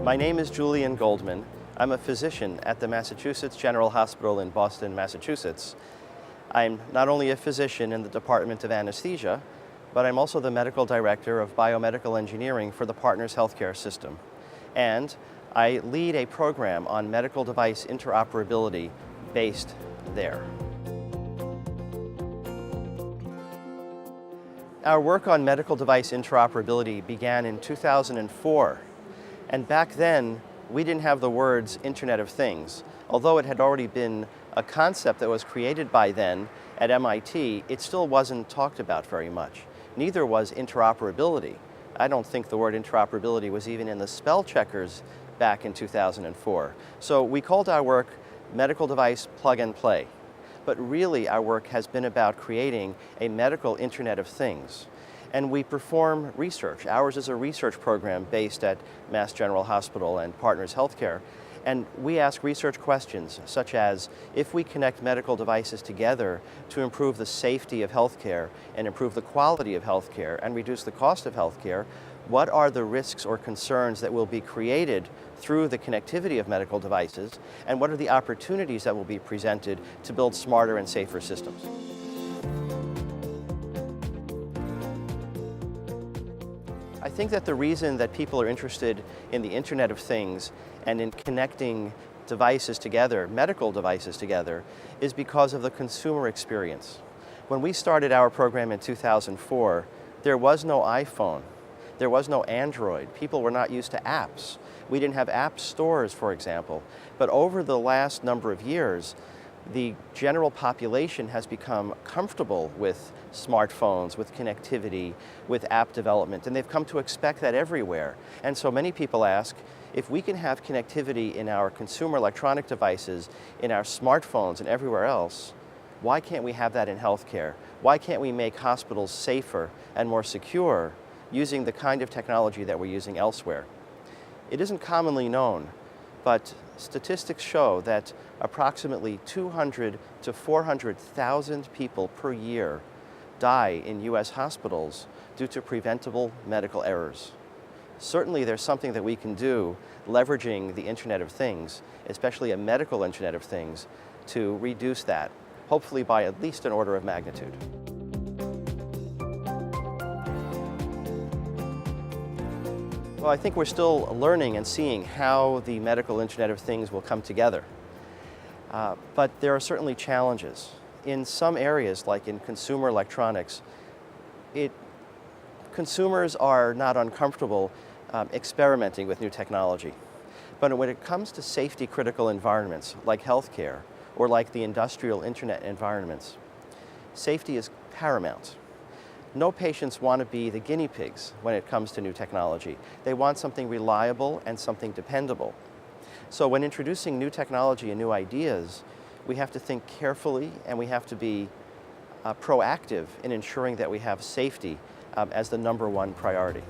My name is Julian Goldman. I'm a physician at the Massachusetts General Hospital in Boston, Massachusetts. I'm not only a physician in the Department of Anesthesia, but I'm also the medical director of biomedical engineering for the Partners Healthcare System. And I lead a program on medical device interoperability based there. Our work on medical device interoperability began in 2004. And back then, we didn't have the words Internet of Things. Although it had already been a concept that was created by then at MIT, it still wasn't talked about very much. Neither was interoperability. I don't think the word interoperability was even in the spell checkers back in 2004. So we called our work medical device plug and play. But really our work has been about creating a medical Internet of Things. And we perform research. Ours is a research program based at Mass General Hospital and Partners Healthcare. And we ask research questions such as, if we connect medical devices together to improve the safety of healthcare and improve the quality of healthcare and reduce the cost of healthcare, what are the risks or concerns that will be created through the connectivity of medical devices, and what are the opportunities that will be presented to build smarter and safer systems? I think that the reason that people are interested in the Internet of Things and in connecting devices together, medical devices together, is because of the consumer experience. When we started our program in 2004, there was no iPhone. There was no Android. People were not used to apps. We didn't have app stores, for example. But over the last number of years, the general population has become comfortable with smartphones, with connectivity, with app development, and they've come to expect that everywhere. And so many people ask, if we can have connectivity in our consumer electronic devices, in our smartphones and everywhere else, why can't we have that in healthcare? Why can't we make hospitals safer and more secure using the kind of technology that we're using elsewhere? It isn't commonly known, but statistics show that approximately 200 to 400,000 people per year die in US hospitals due to preventable medical errors. Certainly there's something that we can do leveraging the Internet of Things, especially a medical Internet of Things, to reduce that, hopefully by at least an order of magnitude. Well, I think we're still learning and seeing how the medical Internet of Things will come together. But there are certainly challenges. In some areas, like in consumer electronics, consumers are not uncomfortable experimenting with new technology. But when it comes to safety critical environments, like healthcare, or like the industrial internet environments, safety is paramount. No patients want to be the guinea pigs when it comes to new technology. They want something reliable and something dependable. So when introducing new technology and new ideas, we have to think carefully and we have to be proactive in ensuring that we have safety as the #1 priority.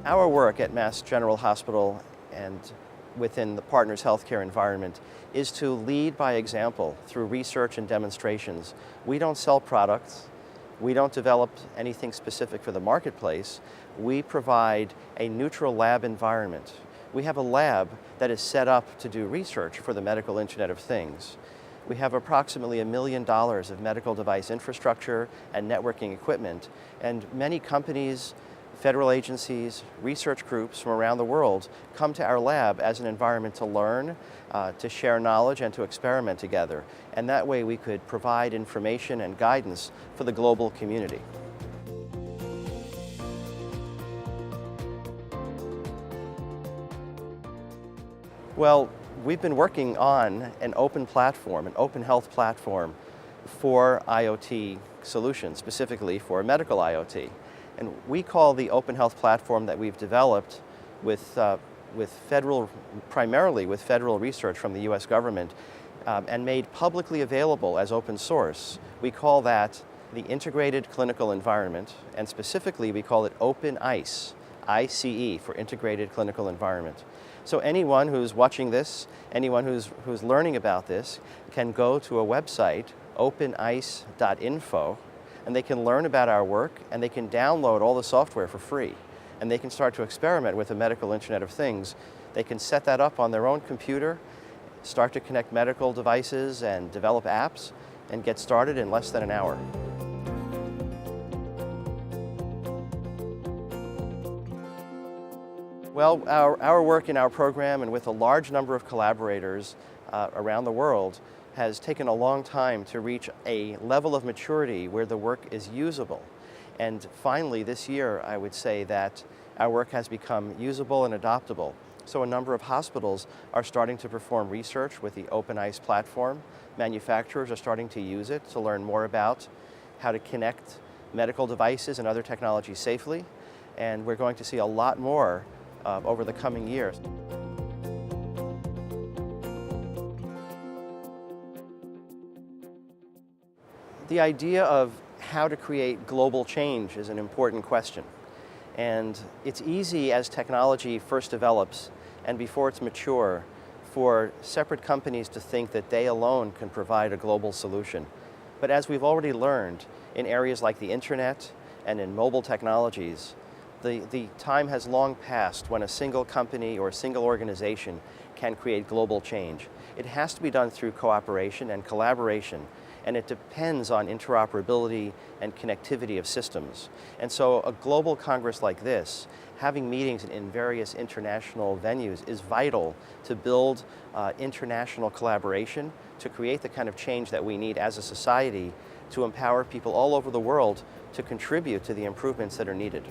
Our work at Mass General Hospital and within the Partners Healthcare environment is to lead by example through research and demonstrations. We don't sell products. We don't develop anything specific for the marketplace. We provide a neutral lab environment. We have a lab that is set up to do research for the medical Internet of Things. We have approximately $1 million of medical device infrastructure and networking equipment, and many companies, federal agencies, research groups from around the world come to our lab as an environment to learn, to share knowledge, and to experiment together. And that way we could provide information and guidance for the global community. Well, we've been working on an open platform, an open health platform for IoT solutions, specifically for medical IoT. And we call the open health platform that we've developed primarily with federal research from the US government and made publicly available as open source. We call that the Integrated Clinical Environment, and specifically we call it Open ICE, ICE for Integrated Clinical Environment. So anyone who's watching this, anyone who's learning about this, can go to a website, openice.info, and they can learn about our work, and they can download all the software for free. And they can start to experiment with the medical Internet of Things. They can set that up on their own computer, start to connect medical devices and develop apps, and get started in less than an hour. Well, our work in our program and with a large number of collaborators around the world has taken a long time to reach a level of maturity where the work is usable. And finally, this year, I would say that our work has become usable and adoptable. So a number of hospitals are starting to perform research with the Open ICE platform. Manufacturers are starting to use it to learn more about how to connect medical devices and other technologies safely. And we're going to see a lot more over the coming years. The idea of how to create global change is an important question. And it's easy as technology first develops and before it's mature for separate companies to think that they alone can provide a global solution. But as we've already learned in areas like the internet and in mobile technologies, the time has long passed when a single company or a single organization can create global change. It has to be done through cooperation and collaboration, and it depends on interoperability and connectivity of systems. And so a global congress like this, having meetings in various international venues, is vital to build international collaboration, to create the kind of change that we need as a society to empower people all over the world to contribute to the improvements that are needed.